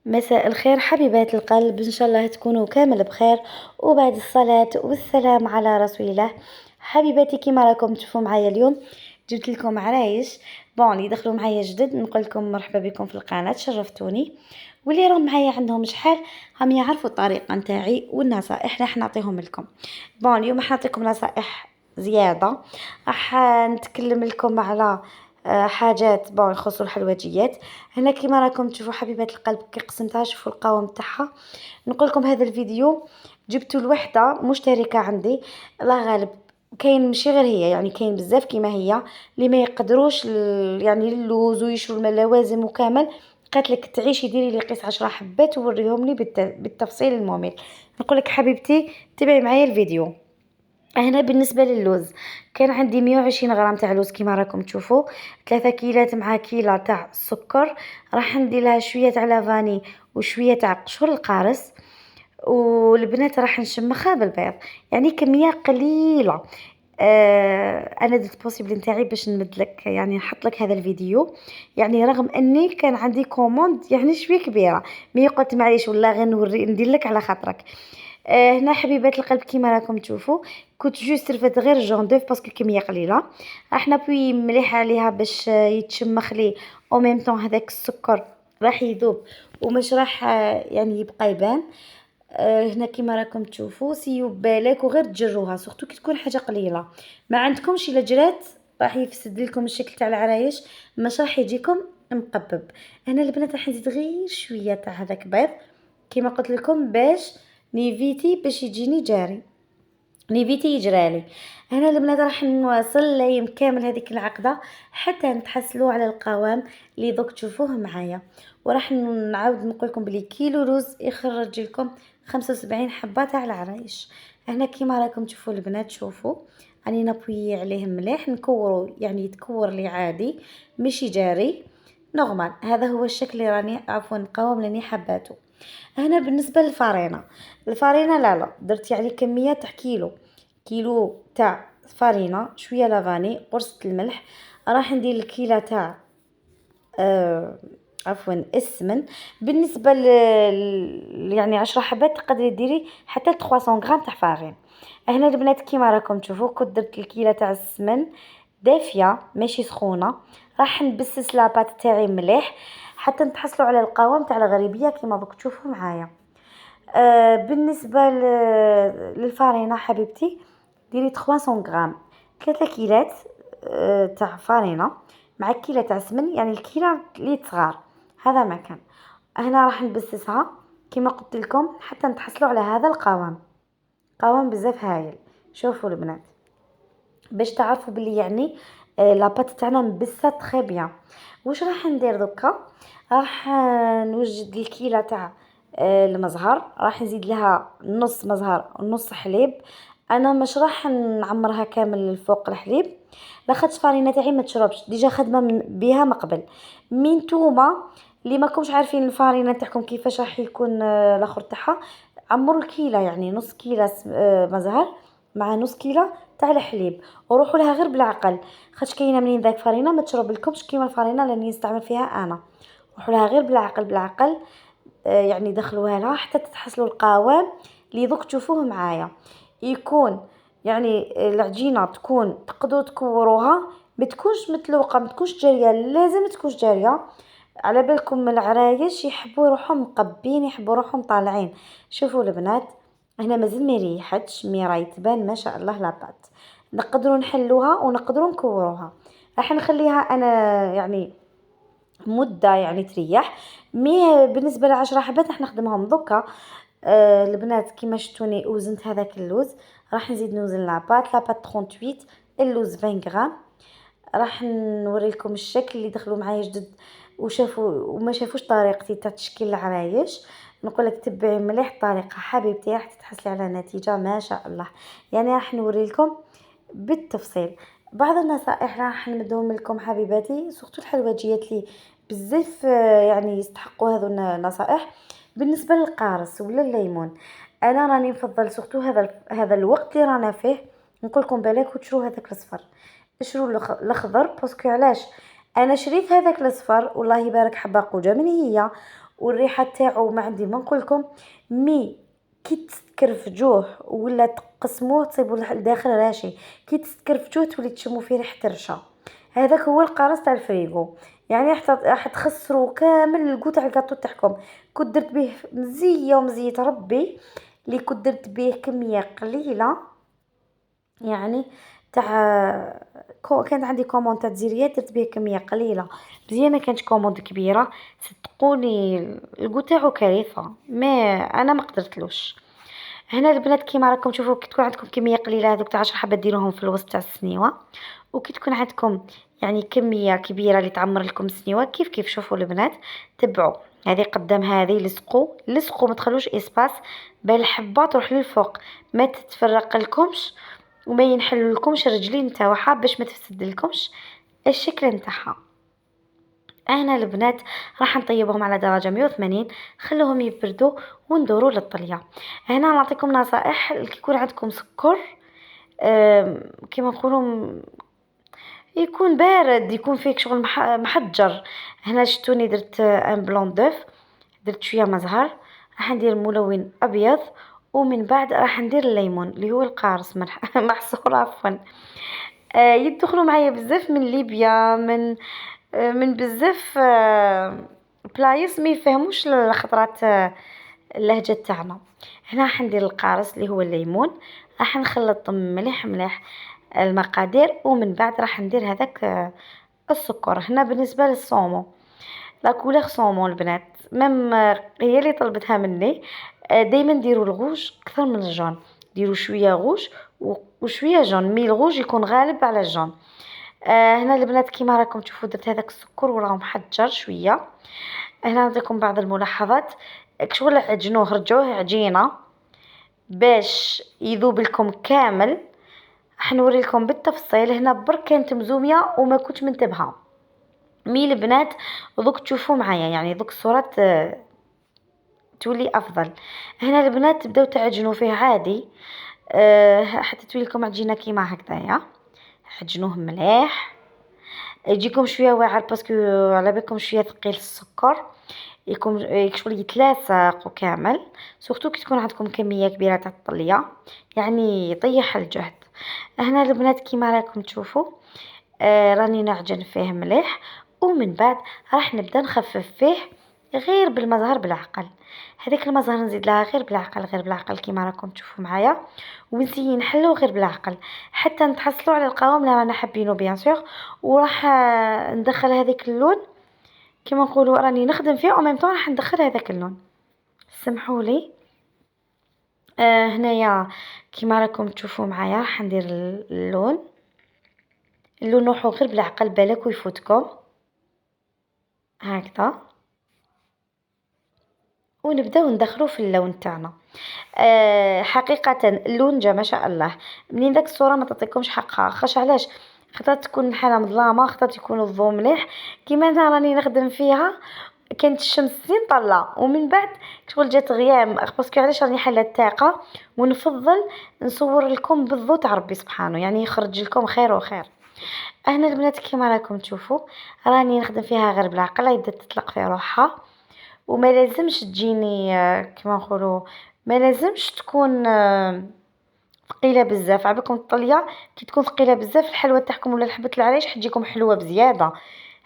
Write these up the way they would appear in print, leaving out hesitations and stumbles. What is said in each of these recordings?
مساء الخير حبيبات القلب، إن شاء الله تكونوا كامل بخير. وبعد الصلاة والسلام على رسول الله. حبيباتي كيما راكم تشوفوا معايا اليوم جبت لكم عرايش اللي يدخلوا معايا جدد، نقول لكم مرحبا بكم في القناة، شرفتوني. واللي راهم معايا عندهم شحال هم يعرفوا الطريقة نتاعي والنصائح راح نعطيهم لكم. اليوم راح نعطيكم نصائح زيادة. راح نتكلم لكم على حاجات يخصوا الحلويات. هنا كيما راكم تشوفوا حبيبات القلب كي قسمتها، شوفوا القوام تاعها. نقول لكم هذا الفيديو جبتوا الوحده مشتركه عندي، الله غالب كاين ماشي غير هي، يعني كاين بزاف كيما هي اللي ما يقدروش يعني اللوز ويشروا اللوازم وكامل. قالت لك تعيشي ديري لي قيس 10 حبات ووريهم لي بالتفصيل الممل. نقول لك حبيبتي تبعي معايا الفيديو. هنا بالنسبة للوز كان عندي 120 غرام تاع لوز كيما راكم تشوفوا، 3 كيلات مع كيلة تاع السكر. راح ندير لها شوية تاع لافاني وشوية تاع قشور القارص، والبنات راح نشمخها بالبيض، يعني كمية قليلة. انا درت بوسيبل نتاعي باش نمدلك، يعني نحط لك هذا الفيديو، يعني رغم اني كان عندي كوموند يعني شويه كبيره، مي قلت معليش ولا غير نوري ندير لك على خاطرك. هنا حبيبات القلب كيما راكم تشوفوا كنت جوست رفدت غير الجون دوف باسكو الكميه قليله. راح نبوي مليح عليها باش يتشمخ لي، او ميم طون هذاك السكر راح يذوب ومش راح يعني يبقى يبان. هنا كيما راكم تشوفوا سيو بالك وغير تجروها سورتو كي تكون حاجه قليله. ما عندكمش الا جرات راح يفسد لكم الشكل تاع العرايش، مش راح يجيكم مقبب. هنا البنات راح نزيد غير شويه تاع هذاك بيض كيما قلت لكم باش نيفيتي باش يجيني جاري، نيفيتي يجرالي. هنا البنات راح نواصل لين كامل هذيك العقده حتى نتحصلوا على القوام اللي دوك تشوفوه معايا. وراح نعاود نقول لكم بلي كيلو رز يخرج لكم 75 حبه تاع العرايش. هنا كيما راكم تشوفوا البنات، شوفوا راني نبوي عليه مليح نكورو، يعني يتكور لي عادي ماشي جاري نورمال. هذا هو الشكل اللي راني القوام اللي حباته. هنا بالنسبه للفارينه، الفارينه لا درت يعني كميه تاع كيلو تاع فارينه، شويه لافاني، قرصه الملح. راح ندير الكيله تاع عفوا السمن. بالنسبه يعني 10 حبات تقدري ديري حتى 300 غرام تاع فارين. هنا البنات كيما راكم تشوفوا كنت درت الكيله تاع السمن دافيه ماشي سخونه. راح نبسس لاباط تاعي مليح حتى نتحصلوا على القوام تاع الغريبيه كيما دوك تشوفوا معايا. بالنسبه للفارينه حبيبتي ديري 300 غرام، 3 كيلات تاع فارينه مع كيلة تاع سمن، يعني الكيلة اللي صغار هذا ما كان. هنا راح نبسسها كما قلت لكم حتى نتحصلوا على هذا القوام، قوام بزاف هايل. شوفوا البنات باش تعرفوا بلي يعني لاباط تاعنا مبسه تري بيان. واش راح ندير دوكا؟ راح نوجد الكيله تاع المزهر، راح نزيد لها نص مزهر ونص حليب. انا مش راح نعمرها كامل الفوق الحليب لاخاطش فارينه تاعي ما تشربش ديجا خدمه بها من قبل. من نتوما اللي ماكمش عارفين الفارينه تاعكم كيفاش راح يكون الاخر تاعها، عمروا الكيله يعني نص كيله مزهر مع نص كيله تاع الحليب، وروحوا لها غير بالعقل خاطش كاينه منين ذاك فارينه ما تشرب لكمش كيما الفارينه اللي نستعمل فيها انا. روحوا لها غير بالعقل بالعقل. يعني دخلوها لها حتى تتحصلوا القوام اللي دوك تشوفوه معايا، يكون يعني العجينه تكون تقدروا تكوروها ما تكونش متلوقه ما تكونش جاريه، لازم تكونش جاريه. على بالكم العرايش يحبوا يروحوا مقبين، يحبوا يروحوا طالعين. شوفوا البنات هنا مازال ما ريحتش مي راهي تبان ما شاء الله لاباط. نقدروا نحلوها ونقدروا نكوروها. راح نخليها انا يعني مده يعني تريح. مي بالنسبه ل10 حبات راح نخدمهم دوكا. البنات كيما شفتوني وزنت هذاك اللوز، راح نزيد نوزن لاباط 38، اللوز 20 غرام. راح نوريكم الشكل اللي دخلوا معايا جدد وشافوا وما شافوش طريقتي تاع تشكيل العرايش. نقول لك تبعي مليح الطريقه حبيبتي راح تتحصلي على نتيجه ما شاء الله. يعني راح نوري لكم بالتفصيل بعض النصائح راح نمدهم لكم حبيباتي، سورتو الحلويات لي بزاف يعني يستحقوا هذو النصائح. بالنسبه للقارص ولا الليمون انا راني نفضل سورتو هذا الوقت اللي رانا فيه. نقول لكم بالك وتشرو هذاك الصفر، اشرو الاخضر باسكو علاش انا شريت هذاك الاصفر والله يبارك حبه قوجه من هي والريحه تاعو ما عندي ما نقولكم. مي كي تكرفجوه ولا تقسموه تصيبوا لداخل راشي، كي تكرفجوه تولي تشموا فيه ريحه الرشا. هذاك هو القرص تاع الفريغو. يعني راح تخسروا كامل الكو تاع الكاطو تاعكم. كنت درت به مزيه ومزيه ربي، اللي كنت درت به كميه قليله يعني تاع كانت عندي كوموند تاع تزيريات درت به كميه قليله مزيان، ما كانتش كوموند كبيره. صدقوني الكو تاعو كارثه، ما انا ما قدرتلوش. هنا البنات كيما راكم تشوفوا كي تكون عندكم كميه قليله هذوك تاع 10 حبات ديروهم في الوسط تاع السنيوه، وكي تكون عندكم يعني كميه كبيره اللي تعمر لكم السنيوه كيف كيف. شوفوا البنات تبعوا هذه قدام هذه، لصقوا ما تخلوش اسباس بين الحبه تروح للفوق، ما تتفرق لكمش وما ينحل لكمش رجلين تاعها باش ما تفسد لكمش الشكل نتاعها. انا البنات راح نطيبهم على درجه 180، خلوهم يبردوا وندوروا للطليه. هنا نعطيكم نصائح كي يكون عندكم سكر كيما نقولوا يكون بارد، يكون فيك شغل محجر. هنا شتوني درت ان بلون دوف، درت شويه مزهر، راح ندير ملون ابيض، ومن بعد راح ندير الليمون اللي هو القارص محصور عفوا. يدخلوا معايا بزاف من ليبيا، من بزاف بلايص ما يفهموش الخطرات اللهجه تاعنا. هنا راح ندير القارص اللي هو الليمون، راح نخلط مليح مليح المقادير، ومن بعد راح ندير هذاك السكر. هنا بالنسبه للصومو لا كولور صومون البنات ميم هي اللي طلبتها مني، دايما ديروا الغوج اكثر من الجون، ديروا شويه غوج وشويه جون، مي الغوج يكون غالب على الجون. هنا البنات كيما راكم تشوفوا درت هذاك السكر وراه محجر شويه. هنا نعطيكم بعض الملاحظات، كشغل عجنوه رجعوه عجينه باش يذوب لكم كامل. راح نوري لكم بالتفصيل. هنا برك كانت مزوميه وما كنتش منتبهه، مي البنات دوك تشوفوا معايا يعني دوك الصورات تولي افضل. هنا البنات تبداو تعجنوا فيه عادي حتى تولي لكم عجينه كيما هكذايا. عجنوه مليح يجيكم شويه واعر باسكو على بالكم شويه ثقيل السكر، يكون شغل يتلاصق كامل، سورتو كي تكون عندكم كميه كبيره تاع الطليه يعني يطيح الجهد. هنا البنات كيما راكم تشوفوا راني نعجن فيه مليح، ومن بعد راح نبدا نخفف فيه غير بالمزهر بالعقل. هذيك المزهر نزيد لها غير بالعقل غير بالعقل كيما راكم تشوفوا معايا، ونسي نحلو غير بالعقل حتى نتحصلوا على القوام اللي رانا حابينه بيان سور. وراح ندخل هذيك اللون كيما نقولوا راني نخدم فيه وميم طون راح ندخل هذاك اللون. سمحوا لي هنايا كيما راكم تشوفوا معايا راح ندير اللون نوحو غير بالعقل بالك ويفوتكم هكذا، ونبداو ندخلو في اللون تاعنا. حقيقه اللون جا ما شاء الله. منين داك الصوره ما تعطيكمش حقها، خاش علاش خاطر تكون الحاله مظلامه، خاطر يكون الضوء مليح. كيما انا راني نخدم فيها كانت الشمس زين طلع، ومن بعد شغل جات غيام باسكو علاش راني حاله الطاقه، ونفضل نصور لكم بالضوء تاع ربي سبحانه يعني يخرج لكم خير وخير. هنا البنات كيما راكم تشوفوا راني نخدم فيها غير بالعقل، يبدا تطلق في روحها وما لازمش تجيني كما نقولوا ما لازمش تكون ثقيله بزاف. عبالكم الطليه كي تكون ثقيله بزاف الحلوه تاعكم ولا حبه العريش حتجيكم حلوه بزياده.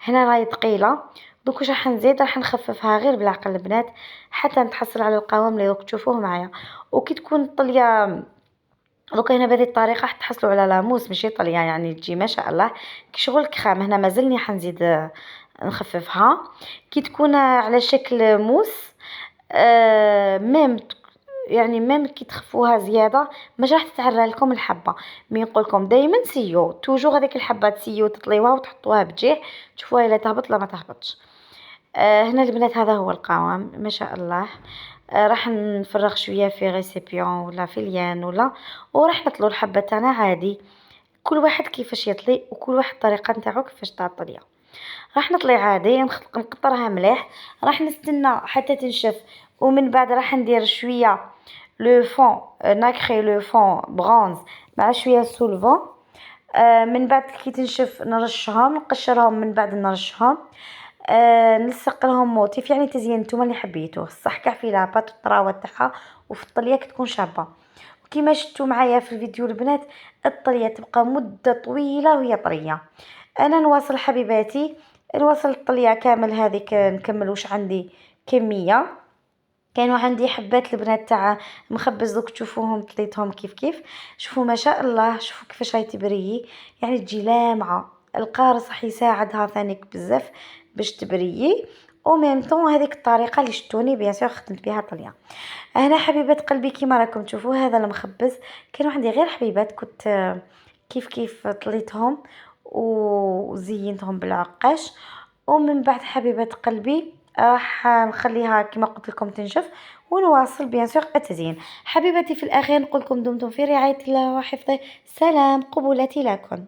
هنا راهي ثقيله دوك واش راح نزيد، راح نخففها غير بالعقل البنات حتى نتحصل على القوام اللي دوك تشوفوه معايا. وكي تكون الطليه دوكا هنا بهذه الطريقه راح تحصلوا على لاموس ماشي طليه يعني تجي ما شاء الله كشغل كرام. هنا مازلني حنزيد نخففها كي تكون على شكل موس ميم يعني ميم كي تخفوها زياده مش راح تتعرى لكم الحبه. مي نقول لكم دائما سيو توجور هذيك الحبه تسيو تطليوها وتحطوها بجيه تشوفوها الا تهبط لا ما تهبطش. هنا البنات هذا هو القوام ما شاء الله. راح نفرغ شويه في ريسيبيون ولا في ليان ولا، وراح نطلو الحبه تاعنا عادي كل واحد كيفاش يطلي وكل واحد الطريقه نتاعو كيفاش تاع الطليه. راح نطلي عادي نقطرها مليح، راح نستنى حتى تنشف، ومن بعد راح ندير شويه لو فون ناكري لو فون برونز مع شويه سولفون. من بعد كي تنشف نرشهم نقشرهم من بعد نرشهم. نلصق لهم موتيف، يعني تزيين نتوما اللي حبيتوه، صح كاع في لاباط والطراوه تاعها وفي الطليه كتكون شابه. وكما شفتوا معايا في الفيديو البنات، الطليه تبقى مده طويله وهي طريه. انا نواصل حبيباتي، نواصل الطليه كامل هذيك، نكمل واش عندي كميه. كانوا عندي حبات البنات تاع مخبز، دوك تشوفوهم طليتهم كيف كيف. شوفوا ما شاء الله، شوفوا كيفاش راهي تبريي، يعني تجي لامعه. القارص راح يساعدها ثانيك بزاف باش تبريي. او ميم طون هذيك الطريقه اللي شتوني بيان سور خدمت بها طليه. انا حبيبات قلبي كيما راكم تشوفوا هذا المخبز، كانوا عندي غير حبيبات كنت كيف كيف طليتهم وزينتهم بالعقاش. ومن بعد حبيبات قلبي راح نخليها كما قلت لكم تنشف، ونواصل بيان سور التزيين. حبيبتي في الاخير نقول لكم دمتم في رعايه الله وحفظه. سلام، قبولتي لكم.